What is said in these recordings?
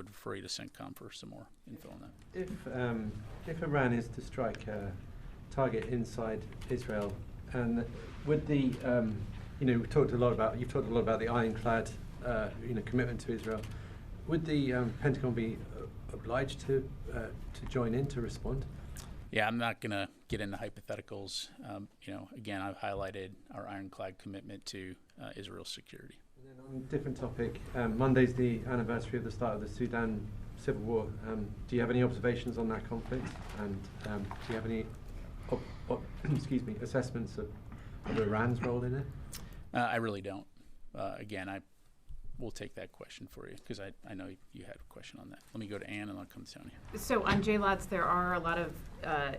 would refer you to CENTCOM for some more info on that. If Iran is to strike a target inside Israel, and would the you've talked a lot about the ironclad commitment to Israel. Would the Pentagon be obliged to join in to respond? Yeah, I'm not going to get into hypotheticals. Again, I've highlighted our ironclad commitment to Israel's security. And then on a different topic, Monday's the anniversary of the start of the Sudan civil war. Do you have any observations on that conflict? And do you have any assessments of Iran's role in it? I really don't. Again, I will take that question for you because I know you had a question on that. Let me go to Ann and I'll come to Tony. So on JLOTS, there are a lot of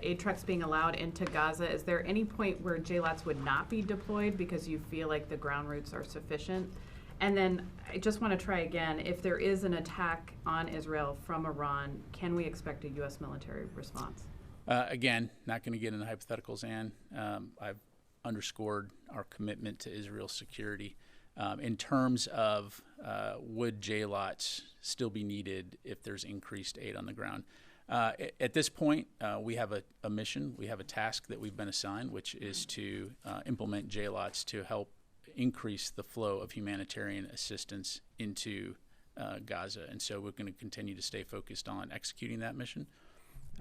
aid trucks being allowed into Gaza. Is there any point where JLOTS would not be deployed because you feel like the ground routes are sufficient? And then I just want to try again, if there is an attack on Israel from Iran, can we expect a U.S. military response? Again, not going to get into hypotheticals, Ann. I've underscored our commitment to Israel's security. In terms of would JLOTS still be needed if there's increased aid on the ground? At this point, we have a mission, we have a task that we've been assigned, which is to implement JLOTS to help increase the flow of humanitarian assistance into Gaza. And so we're going to continue to stay focused on executing that mission.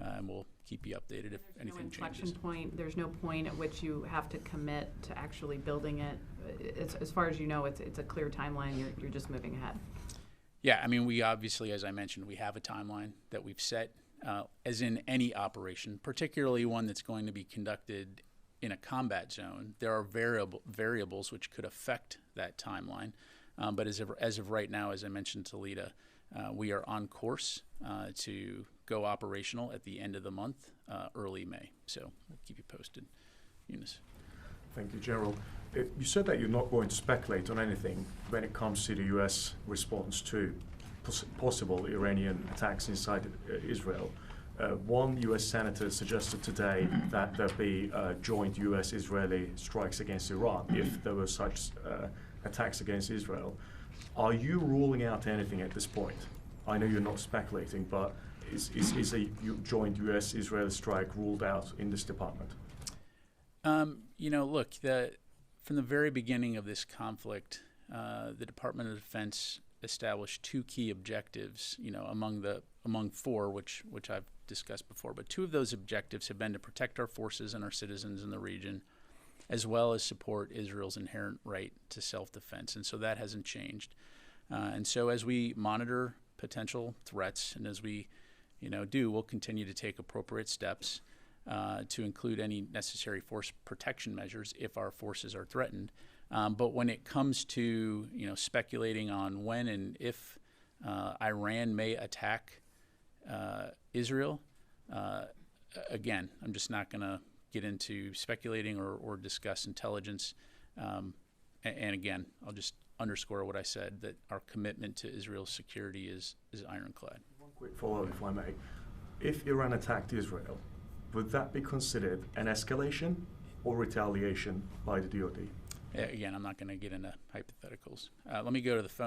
And we'll keep you updated if anything changes. There's no point at which you have to commit to actually building it. As far as you know, it's a clear timeline. You're just moving ahead. Yeah, I mean, we obviously, as I mentioned, we have a timeline that we've set. As in any operation, particularly one that's going to be conducted in a combat zone, there are variables which could affect that timeline. But as of right now, as I mentioned to Lita, we are on course to go operational at the end of the month, early May. So we'll keep you posted. Eunice. Thank you, General. You said that you're not going to speculate on anything when it comes to the U.S. response to possible Iranian attacks inside Israel. One U.S. senator suggested today that there be joint U.S.-Israeli strikes against Iran if there were such attacks against Israel. Are you ruling out anything at this point? I know you're not speculating, but is a joint U.S.-Israeli strike ruled out in this department? Look, from the very beginning of this conflict, the Department of Defense established two key objectives, among four, which I've discussed before. But two of those objectives have been to protect our forces and our citizens in the region, as well as support Israel's inherent right to self-defense. And so that hasn't changed. And so as we monitor potential threats and as we we'll continue to take appropriate steps to include any necessary force protection measures if our forces are threatened. But when it comes to speculating on when and if Iran may attack Israel, again, I'm just not going to get into speculating or discuss intelligence. And again, I'll just underscore what I said, that our commitment to Israel's security is ironclad. One quick follow-up, if I may. If Iran attacked Israel, would that be considered an escalation or retaliation by the DoD? Again, I'm not going to get into hypotheticals. Let me go to the phone.